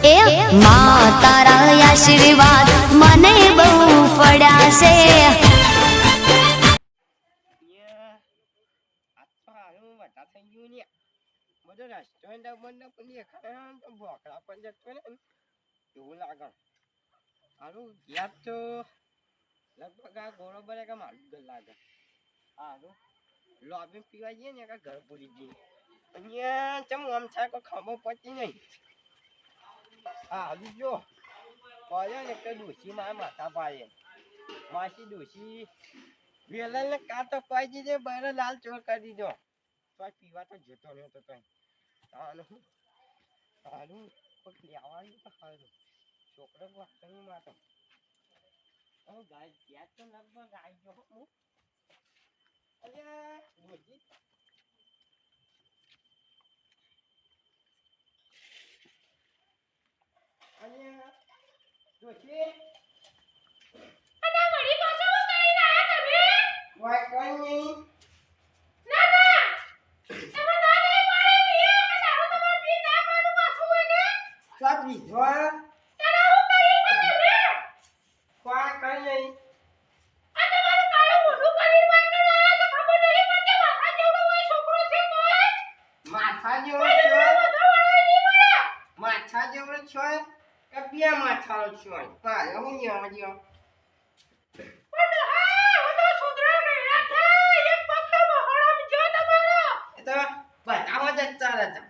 એ માં તારા આશીર્વાદ મને બહુ પડ્યા છે. એવું લાગે હારું યાદ તો લગભગ આ બરોબર કે મારું ઘર લાગે હારું લોબી પીવા જઈએ ને ઘર પૂરી જઈએ અહીંયા ચમ આમ થાય કોઈ ખબર પડતી નહીં. હા હાલું જો પડ્યો ને તો ડોસી મારા માથા પાડે માસી ડોસી વેલા ને કાં તો પાઈ દીધે બહાર લાલ ચોર કરી દીધો તો પીવા તો જતો રહ્યો તો હારું હારું કોઈ લેવાનું તો સારું છોકરો વાંચવાની માટે ગાય ત્યાં તો લગભગ આવી ગયો હું અરે ડોસી અને ડોસી અને વળી પાછો હું કરીને આયા તમે? કોઈ કોઈ નહીં ના ના તમે ના નહીં પાડે પીએ અને દારૂ તમારે પી ના પાડું પાછું હોય કે સ્વાદ લીધો તને હું કરી છે તમે? કોઈ કઈ નહીં આ તમારું કાળું મોઢું કરીને વાંકડો આયા તો ખબર નહીં પડતી માથા જેવડો હોય છોકરો છે તોય માથા જેવો બધો છો વળાય નહીં મળે. માથા જેવો છો કે બે માથાનો છો હા હું ન્યા ગયો પણ હા હું તો સુધરા ગયેલા છે એક પગ તો બહારમ જો તમારો એ તો બતાવો જ ચાલે છે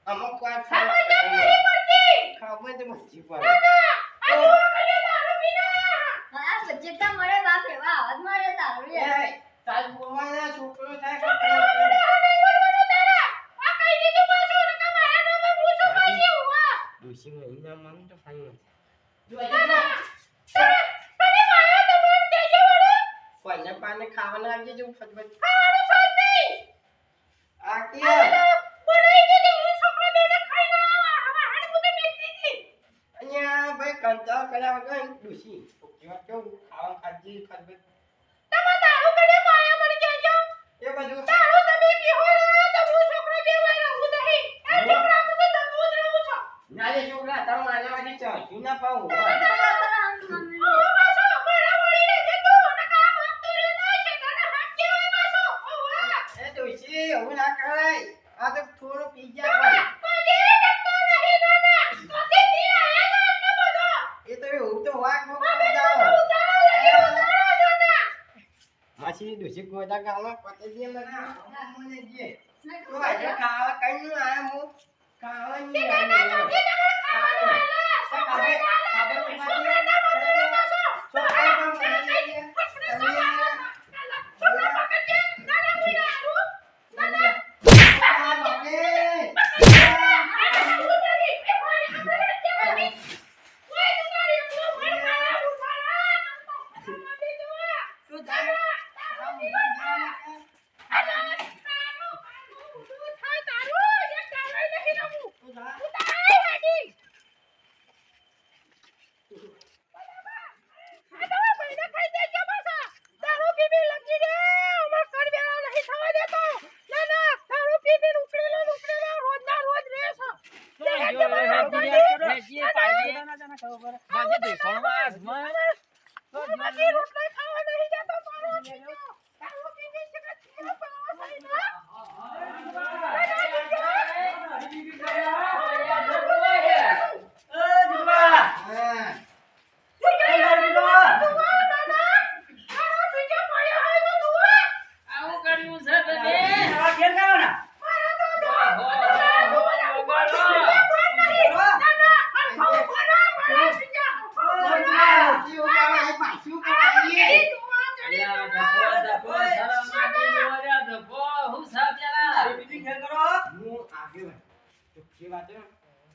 અમુક કોઈ ખબર તો નહીં પડતી. ખબર તો બધી પડે ના ના આ જો કલે દારૂ પીને આયા. આ બજેટમાં મળે બાપ એવા અવાજ મળે દારૂ લે. એ તાર બોવાના છોકરો થાય કે છોકરા બોલે આ નહીં બોલવાનું તારા. આ કઈ દીધું પાછું ને કે મારા નામે પૂછો પાછી હુઆ. દોશી મહિના માં તો ફાઈન જો ના ના તને માયા તો બોલ દેજો વડો. કોઈને પાને ખાવાના આવજે જો ફટફટ ખાવાનું સાથ નહીં. આ કે બોલાઈ દીધી હું છોકરો બેને ખાઈને આવા. હવે હાડ મુદે મેકી દીધી. અહીંયા ભાઈ કંટાળ કર્યા વગર દોશી કેવા કેવું ખાવા ખાજી ફટફટ તમે દારૂ કડે માયા મળી જજો. એ બધું દારૂ તમે પીવો ને તો હું છોકરો બેવાય રહું નહીં. એ છોકરા મુદે દૂધ રહું છો. નાલે છોકરા તમે મારા વાળી ચાલતી ના પાઉં હું પાછો બળા વળી રે જતો ને કામ આપતો રે ના છે તને હાથ કેવાય પાછો. હુઆ. એ દોશી હું ના કરાય આ તો થોડું પી તમે ગયા કોઈ ટકતો નહીં નાના. કોતે પી આયા છો આટલો બધો. એ તો એવું તો વાક અમે મોકલી તો જાઓ ઉતારો લઈ ઉતારો જોના. માસી દોશી ગોદા ગામમાં પતે દે મને મને દે તો આજે ખાવા કઈ નું આયા હું ખાવા તે નહીં નાના ચોથી તમારે ખાવાનું આલા. છોકરો ખાબર છોકરા ના બધું પાછો. છોકરા પકડજે. નાના મુડા આરું. નાના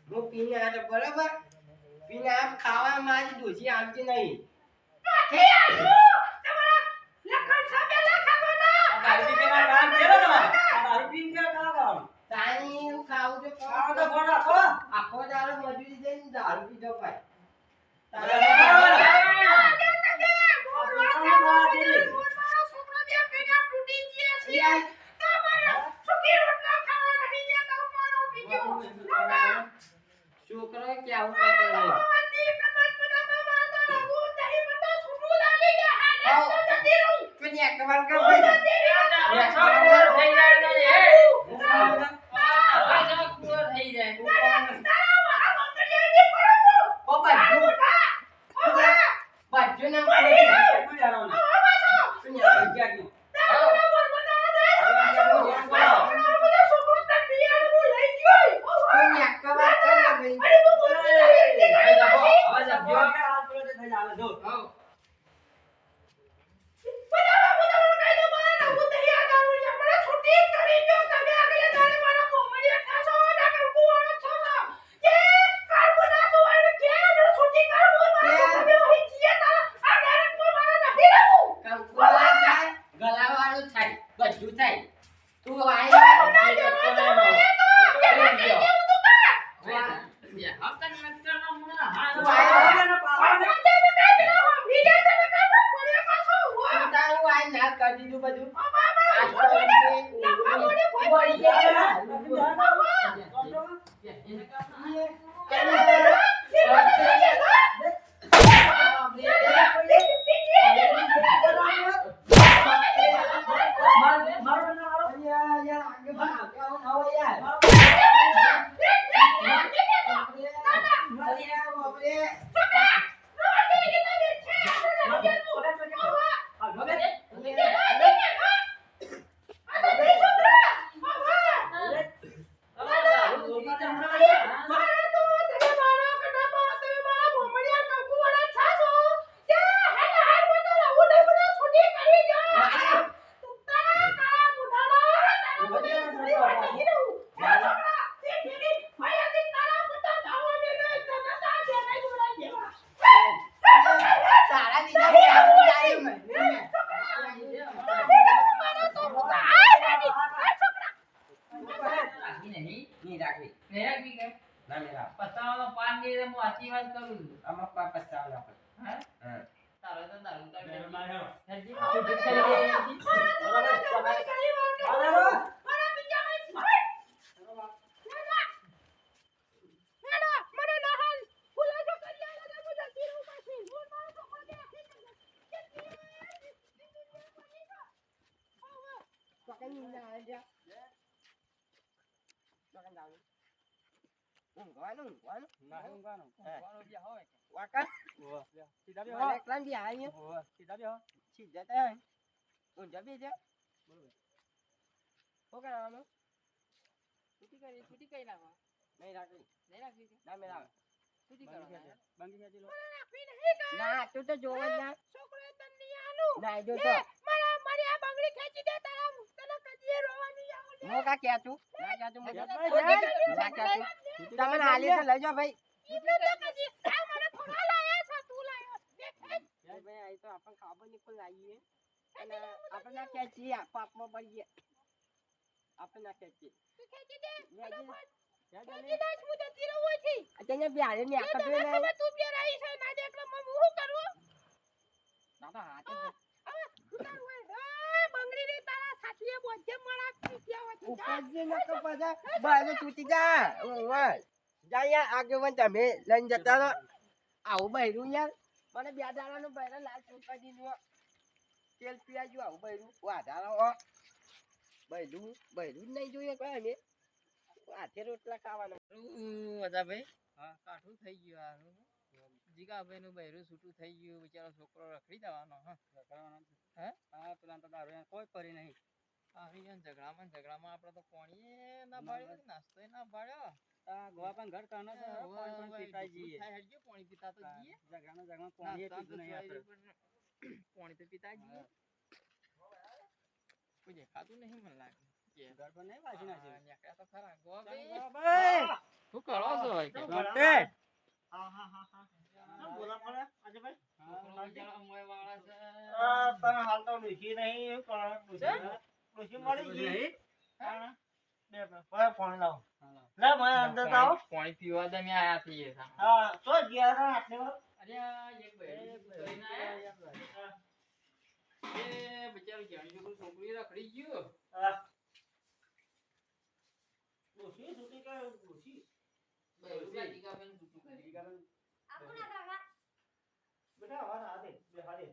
હું પીને આ તો બરાબર પીને આમ ખાવા મારી દોશી આવતી નહીં તાણી હું ખાવું તો આખો દાડો મજૂરી જઈને દારૂ પીધો ભાઈ છોકરો કે આવું કરતો નહીં. તું ન્યા કમાલ કર ભાઈ. ઓ બાજુ ના તું ન્યા જાગી. તું ન્યા કમાલ કર ને ભાઈ. કંકુવાળા થાય, ગલાવાળું થાય, બધું થાય. તું ના કરી દીધું બધું. ના તું તો જોવે જ ના. ના જો તો હું કા ક્યાં છું ના ક્યાં છું ના ક્યાં છું તમે હાલી તો લઈ જાઓ ભાઈ. ભાઈ આ તો આપણ ખબર નહીં પણ લાવીએ અને આપણે ના ખેંચીએ પાપમાં પડીએ. આપણે ના ખેંચીએ અત્યારે બિહારી ને આખા બે ના હાથે ઉપરથી નકો પાછા બાજુ તૂટી જા. ઓય જા યાર આગેવાન તમે લઈને જતા રહો. આવું બૈરું યાર મને બે દાડાનું બૈરા લાલ ચોખા દીધું. તેલ પીવા જો આવું બૈરું વાધારો બૈરું બૈરું જ નહીં જોઈએ કોઈ અમે હાથે રોટલા ખાવાના. બધા ભાઈ હા કાઠું થઈ ગયું યાર. જીગાભાઈ નું બૈરું છૂટું થઈ ગયું. બિચારો છોકરો રખડી જવાનો. હા પેલા તો દારૂ કોઈ કરી નહીં. ઝઘડામાં આપડે તો પાણી ના ભાડ્યો નાસ્તો ના ભાડ્યો. ગોવા પણ ઘર કાનો પાણી પીતા તો જઈએ. ઝઘડામાં પાણી તો પીતા જઈએ. કોઈ દેખાતું નહીં મને લાગે. ઘર પર નહીં વાંચી નાખ્યું તો ખરા. ગોવાભાઈ શું કરો છો? પાણી પીવા દે મેં આયા છીએ. બિચારું જાણી છોકરું છોકરી રખડી ગયું. આપણા કાકા બેટા હવા ના દે બે હારે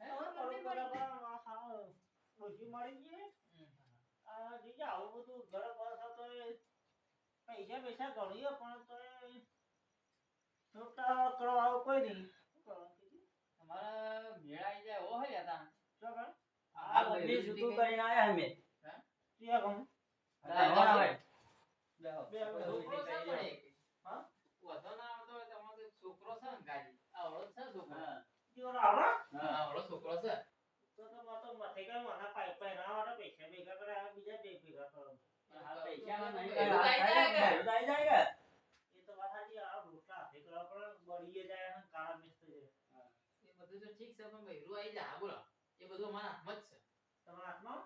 હવે કરું બરાબર હા ડોશી મળી ગઈ આ જીજા આવું બધું ઘર પર તો પૈસા ગણીએ પણ તો છોકરા કરવા આવું કોઈ નહીં શું કરવાનું કીધું? શું કરે? આ બધી છૂટું કરીને આયા અમે ક્યાં ગણું? બે જીવન આવડો તો તો મથે કે મને પાઇપ ના વાળા પૈસા ભેગા કરે આ બીજા બે ભેગા કરો એ તો વાત સાચી આ રોટલા હાથે કરવા પડે બળીએ જાય અને કાળા મિક્સ થઈ જાય તમારા હાથમાં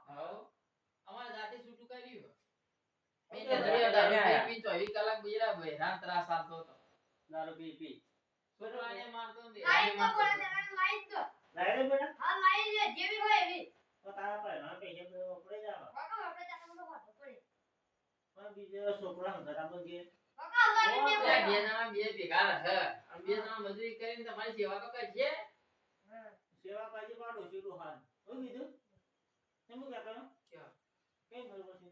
દારૂ પી પી લાઈન તો બોલે લાઈન તો લાઈ રે બેટા હા લાઈન લે જેવી હોય એવી તો તારા પર ના પૈસા બે ઉપડે જાવ કાકા આપણે ચાકમ તો વાતો પડે પણ બીજો છોકરા ઘર આપો કે કાકા લાઈન ને બોલે સેવા પાજી પાડો છે રોહાન હું કીધું કેમ કહેતો કઈ બરોબર છે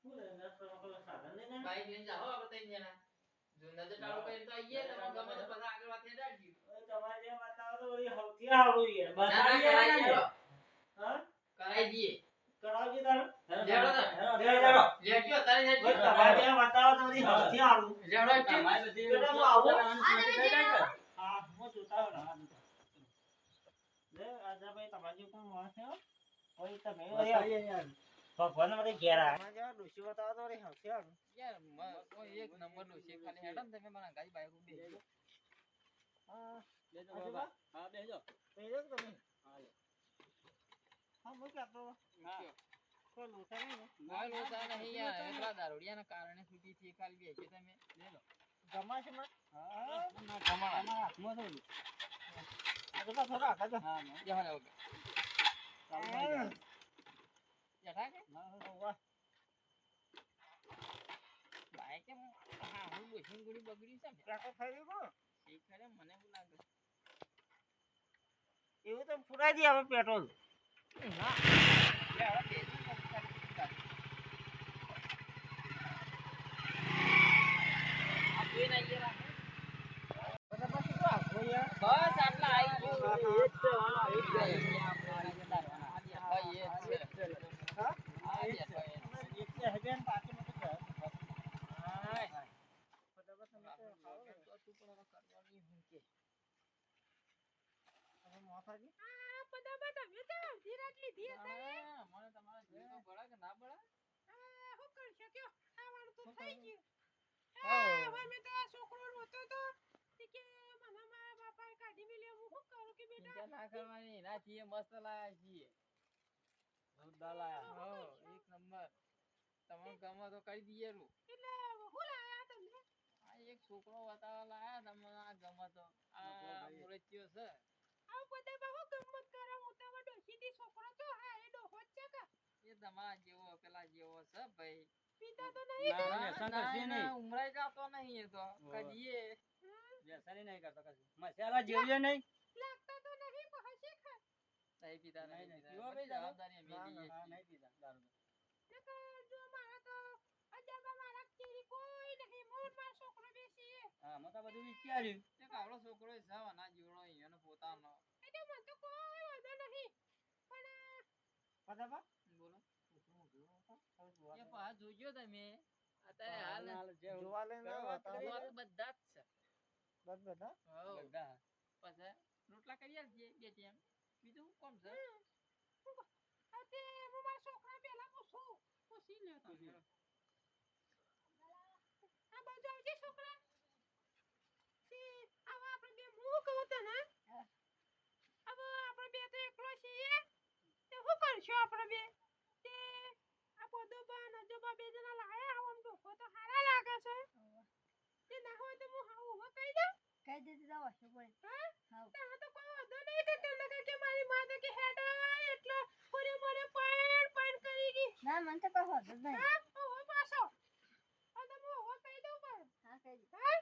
હું લે ના તો કોઈ સાધન નહીં ને તમારે જે બતાવો તો વળી હૌથી આવડું યાર બતાવી હા કરાવજી તારે તમારે જે બતાવો તો વળી હૌથી આવડું તમારી બધી બેટા હું આવું આ હું જોતા હો ના લે આજા ભાઈ તમારે જે કોઈ માણસ છે કોઈ તમે યાર ભગવાન મારે ઘેર આ તમારે જે ડોશી બતાવો તો વળી હૌથી આવડું હા બેજો બાબા હા બેજો બેજો કે તમે હા લે હા હું કહેતો હા કોઈ લોચા નહીં ને જમા છે માં હા તમારા હાથમાં થોડું આજુબા થોડા આગળ જો હા વાહ કાકો ખાઈ ગયો એવું તો પુરાઈ દે હવે પેટ્રોલ બધા પછી તો આખો યાર હા એક છે હજાર બાકી મત કર ફટાફટ તમે તો ખાઓ હવે મોસાજી આ પદામાં તમે તો અડધી રાત લીધી હશે હું કરશો કયો ખાવાનું તો થઈ ગયું હવે મેં તો આ છોકરો રોતો તો કે મને મારા બાપાએ કાઢી મેલ્યો હું શું કરું કે બેટા એટલે હું લાયા તમને આવું પદામાં હું ગમત કરો હું તો ડોશીથી છોકરો તો હા એ ડોહો જ છે કે પીતા તો નહીં ના વ્યસન કરશે નહીં હમ, વ્યસન નહીં કરતો કશું મસાલા જેવીએ નહીં લાગતા તો નહીં પછી ખા નહીં પીવો ભાઈ દારૂ હા નહીં પીતા દારૂ નકર જો મારા તો અજાબા મારા કેરી કોઈ નહીં મોર માર છોકરો બેસી હા મેં તો બધું વિચાર્યું એટલે મને તો કોઈ વાંધો નહીં પણ ફટાફટ હાલ જે જોવા લઈને કરવા બતાવો બધા બસ બધા બધા તે હું મારા છોકરા પહેલા પૂછું પૂછી લે તો આ બાજુ આવજે છોકરા તે આવા આપણે બે હું કહું તને હવે આપણે બે તો એકલો છીએ તે શું કરશું આપણે બે તે આ બધો બા નજોબા બે જણા લાયા આમ ડોકો તો હારા લાગે છે તે ના હોય તો હું હાવ ઉભો કહી દઉં કઈ દીધી જાવ હશે પડે હા તમે તો કોઈ વાંધો નહીં કે મારી માં તો કે હેડ એટલે ફરે મરે પાય ના મને તો કહો જ નહીં હા ઓહો પાછો આ તમે ઓહો કહી દઉં પણ હા કહી દો. હા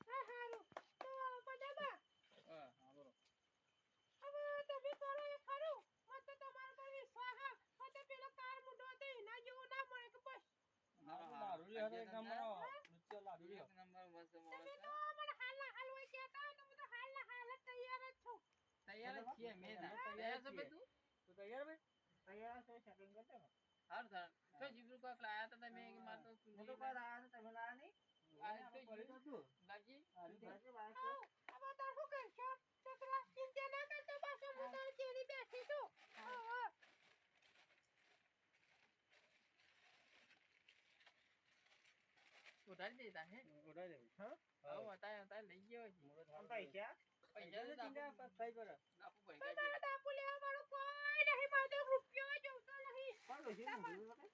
હા હારું તો મજામાં હા બોલો હવે તમે કરો એ ખરું મને તો તમારા પર વિશ્વાસ હા મને તો પેલો કાર મુંડો હતો એના જેવું ના મળે કે બસ લાડુ લ્યો એક નંબર લુચ્ચો લાડુ લ્યો એક નંબર મસ્ત તમે મોળે તો મને હાલના હાલ હોય કહેતા હોય તો હું તો હાલના હાલ જ તૈયાર જ છું તૈયાર જ છીએ મેં તૈયાર છો ભાઈ તું તૈયાર ભાઈ તૈયાર છે સેટિંગ કરજો ને હારું થાર તો જીગરું કોક લાયા તા તમે કે માર તો હું તો કોઈ લાયા નથી, તમે લાયા નહીં? લાગી બાકી વાત છે. હવે તાર શું કરશો છોકરા ચિંતા ના કરતો પાછો હું તારી ચેરી બેઠી છું ઓહો ઉધારી દેતા હે ઉડાઈ દેવું. હા? હવે તારે લઈ ગયો છે આમ પૈસા? પૈસા તો આપું પડી તમારા બાપુ લેવા વાળું કોઈ નહીં મારે તો રૂપિયો જોતો નહીં કોણ ડોશી મોઢું બતાય?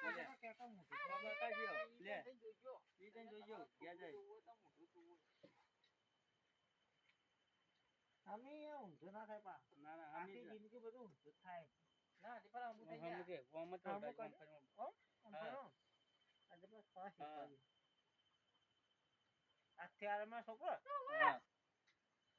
મજા. આ કાકા મોઢું. બાબા કાઢ્યો લે ઈ તને જોજો ગયા જાય અમે અહીંયા ઊંધું ના થાય પા. ના ના આખી અમે જિંદગી બધું ઊંધું જ થાય. ના દીપા હું થઈ ગયા કે ઓમ જ આમ ઉડાય, કરે? ઓમ હો? આમ હા. કરો? આજે બસ પાસ હા. કરી. અત્યારે મારો છોકરો હા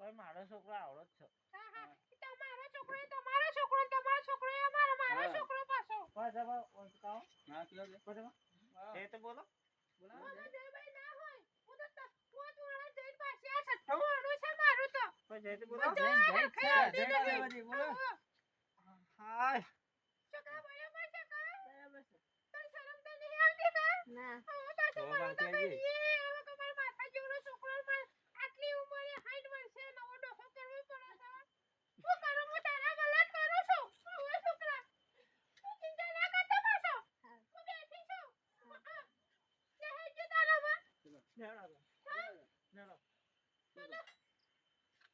કોઈ મારો છોકરો આવડો જ છે. હા હા તમારો છોકરો એ તમારો છોકરો ને તમારો છોકરો એ મારો હા. છોકરો પાછો કોઈ જવા ઓય કાઓ ના કયો કે કોઈ જવા હા એ તો બોલો. બોલાવો મને જયભાઈ ના હોય હું તો પોત વાળા જઈને પાસે આ છઠ્ઠું વાળું છે મારું તો કોઈ જાય તો બોલો. જય જય બધી બોલો હાય છોકરા બરાબર છે કા બરાબર છે તને શરમ તો નહીં આવતી કા ના હવે પાછો તો મારો તો કાંઈ કહીએ હવે કે મારા માથા જેવડો છોકરો માર આટલી ઉંમરે 60 વર્ષે નવો ડોસો કરવો પડે છે હું કરું હું તારા ગલત કરું છું હવે છોકરા તું ચિંતા ના કરતો પાછો હા. હું બેઠી છું હા જે હેજો તારામાં લેવડો લેવડો.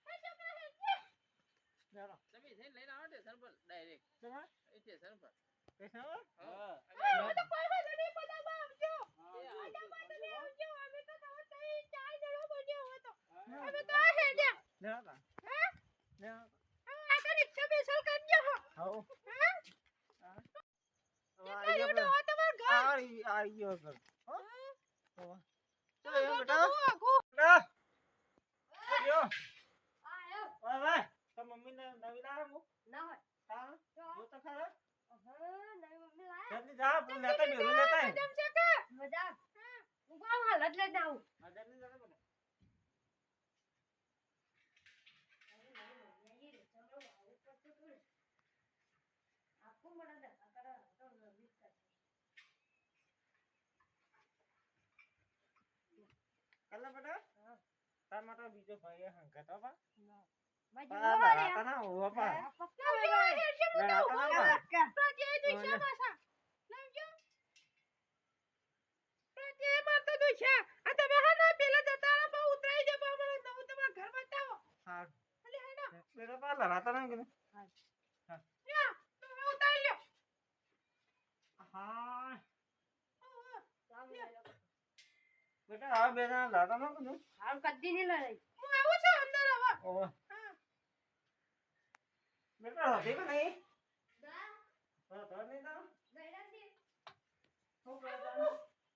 હે છોકરા હેજો લેવડો. તમે જઈને લઈને આવો સ્ટેશન પર ડાયરેક્ટ જવા સ્ટેશન પર પૈસા હોય? હા હવે તો કોઈ વાંધો નહીં બધામાં આવજો એ બધા વાંધો નહીં આવજો અમે તો તમે ત્રણ ચાર જણો બન્યો હોય તો હા. અમે તો હેડ્યા લેવડો. હે લેવડો. હવે આગળ રિક્ષા બેસલ કરજો હો હાઉ. હે હવે આઈ ગયો એવડો આપણે. તમાર ઘર આઈ ગયો ઘર. હો? હવે. તો ચાલ બેટા. આઘું બેટા. જો. આયો ઓય ભાઈ. તો મમ્મીને નવી લાવે હું. ના હોય હા. જો તો ખરા. હા નવી મમ્મી લાયા જલ્દી જા પણ લેતા બેરું લેતા આય. જમ છે કે મજા હું ગામ હાલત લઈને આવું હા જલ્દી જા બેટા. આખું મને ધક્કા કરે તો નવી કરે કલા બેટા. તાર માટે બીજો ભાઈ હંકાત હો બા. ભાઈ પા જીવો લડાતા ના હોવા પા. લવજો હેડજો લડાતા ના પા. પ્રત્યે દુશ્યા પાછા લવજો પ્રત્યે મારતો દુશ્યા આ તમે હા ના પેલા જતા રહો બહુ ઉતરાઈ દે બહુ મને નવું તમાર ઘર બતાવો હા. અલે હેડો બેટા પા લડાતા ના કીધું. લ્યો તમે ઉતારી લ્યો હા. કામ લઈ લો બેટા આ બેટા લડાતા ના કીધું. હાલ કદી નહીં લડાઈ હું આવું છું અંદર હવે ઓય. હા બેટા હતી કે નહીં? દા હા તો નહીં તા. ગયડા છે શું કરે તા?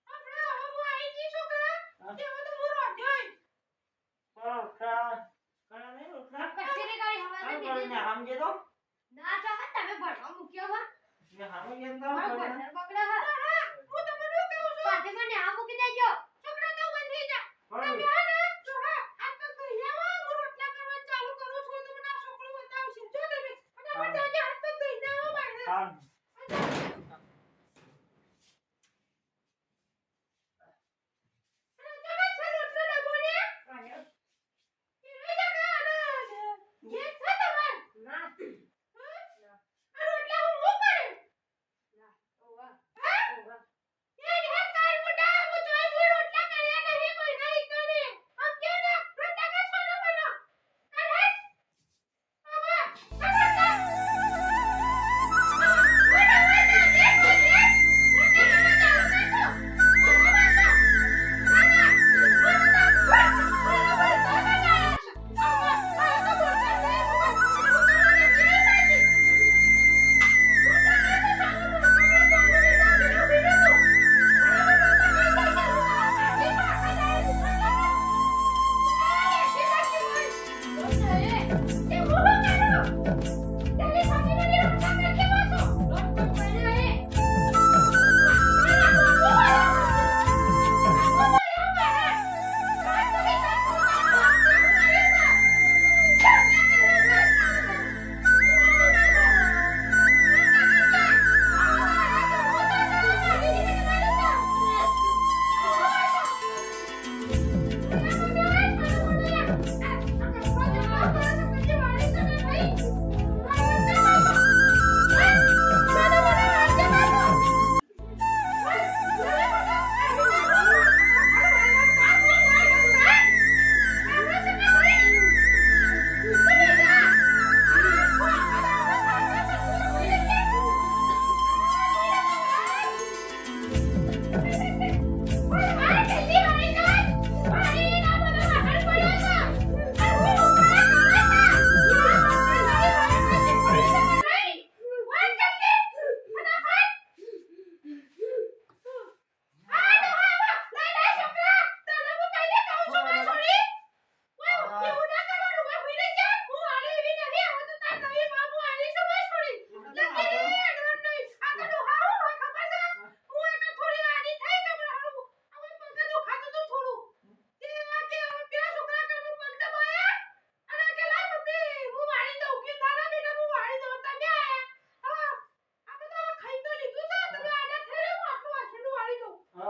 આપણે હવે હું આવી ગઈ છોકરા હા. તેવો તો હું રોધ્યોય રોટલા. કયા નહીં રોટલા? કચ્ચી ની ગાડી હવા આમ તો કરીને દીધી હામજે તો. ના ચાહત તમે ભણવા મૂક્યો હો મેં હામજે તો મારો કરીને. ભણતર બગડે હો હા હું તમને શું કહું છું પાટે મને આ મૂકી દેજો છોકરા તો બંધી જા પણ તમે હા ને જો હા આ તો ગઈ આવો હું રોટલા કરવા ચાલુ કરું છું તો મને આ છોકરો બતાવશે જો તમે ફટાફટ જાજો હાથ પગ ધોઈ નાવો બહાર હા. ના ના ઓવા ઓવા Thank you.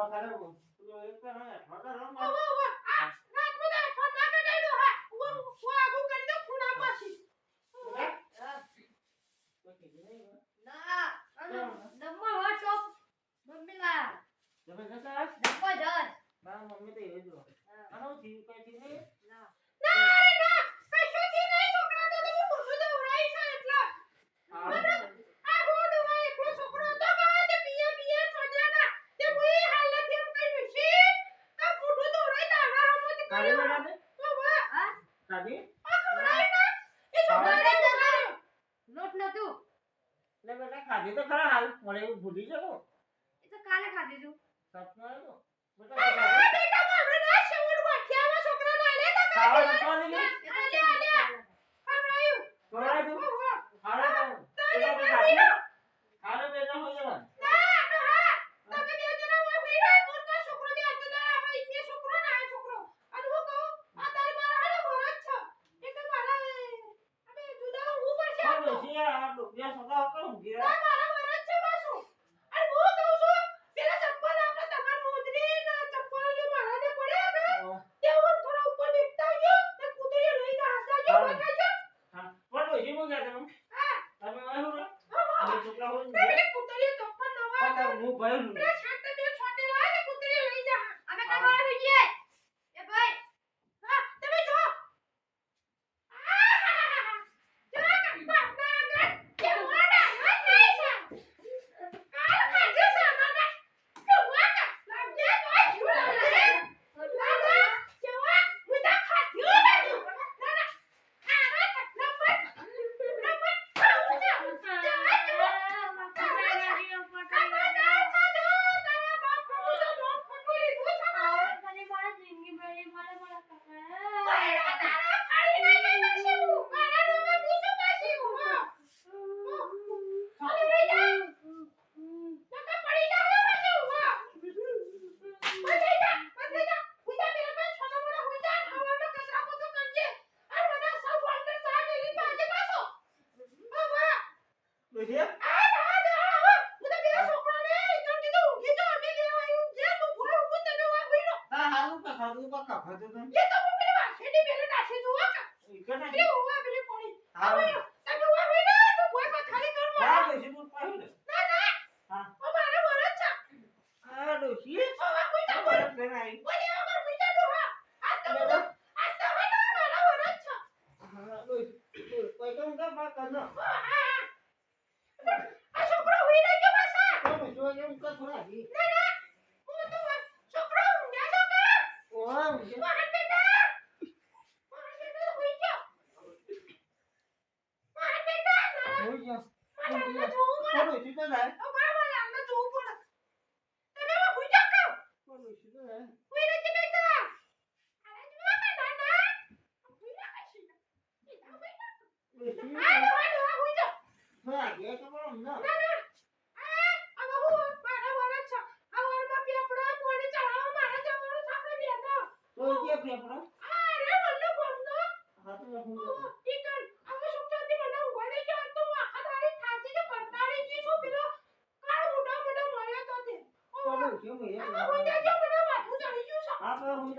દવાખાને પેલો એક તો ને ઠોકા રમ ઓવા ઓવા આ રાત બધા ઠોના કડાડો હા ઓ આગુ કરી દો ખૂણા પાછી કોઈ કીધું નહીં ના નંબર વોટ્સઅપ મમ્મી લા જબરદસ્ત નંબર જર મારા મમ્મી તો એ જ આનો થી કઈ થી નહીં ના ના ના કશું થી નહીં છોકરા તો તમે મોઢું તો ઉડાઈ છે એટલે આ રોડ ઉપર એકલો છોકરો હતો કે તે પીએ પીએ છોડ્યા તે મુઈ હાલત એમ કઈ નશી આ મોઢું તો ઉડાઈ તારા હમત કાઢી કર્યો બેટા ને તો વાહ હા કાઢી આ ખવડાય ના એ છોકરાને ખવડાય લોટ નતું લે બેટા ખાધી તો ખરા હાલ મને એવું ભૂલી ગયો એ તો કાલે ખાધી તું સપનો આવ્યો બેટા આ ખાધી બેટા મારે ના શેવડ વાખ્યામાં છોકરાને આલે તા ખાવા જતો નહીં ખવડાયું ખવડાય તું ઓવા ખાવા તારે બેટા મારી ખાધી ખાને બેટા હોય જવા ના ના તમે બે જણા ઓય ભીડા મોરકા છોકરો બે હતા આપણે ઇને છોકરો ના આ છોકરો અને હું કહું આ તારી મારા હાલે ભરત છે એક મારા અમે જુદા હું પડશે હા ડોશી આ ડોબિયા સગા કરો ઊંઘી ના મારા ભરત છે પાછું અને હું કહું છું પેલા ચપ્પલ આપણે તમાર મોજરી ના ચપ્પલ ને મારા ને પડ્યા ને તે હું થોડા ઉપર નીકળતા ગયો તે કૂતરી લઈ જા હતા જો હા. ખાજો હા પણ ડોશી હું ગયા તમે હા તમે આવ્યો ને હા અમે છોકરા હોય ને પેલી કૂતરી ચપ્પલ નવા પણ હું ભયું પેલા છાંટે બે છોટેલા ને કૂતરી લઈ જા અમે કરવા જોઈએ એ ભાઈ હા તમે જો ડોશી હા હાલું કા ખાધું કા ખાધું તો ઈકને હા હા ડોશી તું પાહી ને હા આ ડોશી બરફ લઈને આવી હા ડોશી કોઈ તો ઊંઘા માં કરનો તો જો એમ કા થોડા દી ઓહ ઊંઘે હોઈ ગયો કોણ ડોશી તો જાય કોણ ડોશી તો જાય ડોશી થોડા ગયા તો બોલો ને તો કે ફેફડો હા તો હું કોણ ડોશી હું એ હા તો હું